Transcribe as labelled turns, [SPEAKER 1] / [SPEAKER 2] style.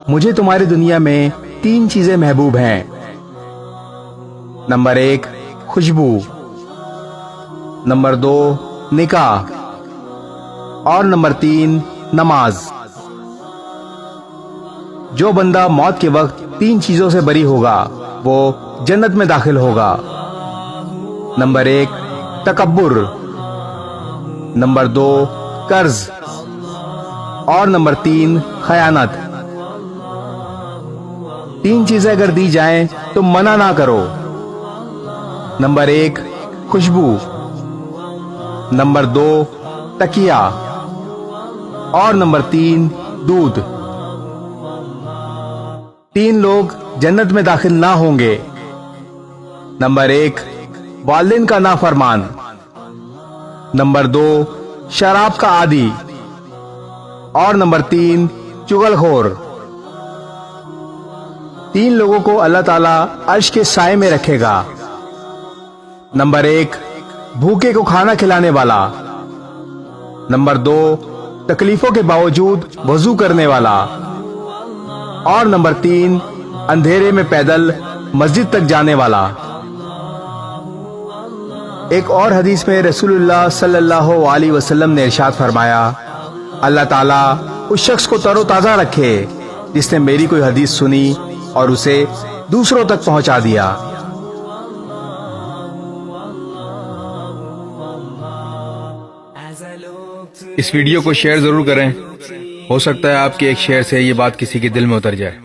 [SPEAKER 1] مجھے تمہاری دنیا میں 3 چیزیں محبوب ہیں۔ نمبر 1 خوشبو، نمبر 2 نکاح، اور نمبر 3 نماز۔ جو بندہ موت کے وقت 3 چیزوں سے بری ہوگا وہ جنت میں داخل ہوگا۔ نمبر 1 تکبر، نمبر 2 قرض، اور نمبر 3 خیانت۔ 3 چیزیں اگر دی جائیں تو منع نہ کرو۔ نمبر 1 خوشبو، نمبر 2 تکیہ، اور نمبر 3 دودھ۔ 3 لوگ جنت میں داخل نہ ہوں گے۔ نمبر 1 والدین کا نافرمان، نمبر 2 شراب کا عادی، اور نمبر 3 چغل خور۔ 3 لوگوں کو اللہ تعالیٰ عرش کے سائے میں رکھے گا۔ نمبر 1 بھوکے کو کھانا کھلانے والا، نمبر 2 تکلیفوں کے باوجود وضو کرنے والا، اور نمبر 3 اندھیرے میں پیدل مسجد تک جانے والا۔ ایک اور حدیث میں رسول اللہ صلی اللہ علیہ وسلم نے ارشاد فرمایا، اللہ تعالیٰ اس شخص کو تر و تازہ رکھے جس نے میری کوئی حدیث سنی اور اسے دوسروں تک پہنچا دیا۔
[SPEAKER 2] اس ویڈیو کو شیئر ضرور کریں، ہو سکتا ہے آپ کے ایک شیئر سے یہ بات کسی کے دل میں اتر جائے۔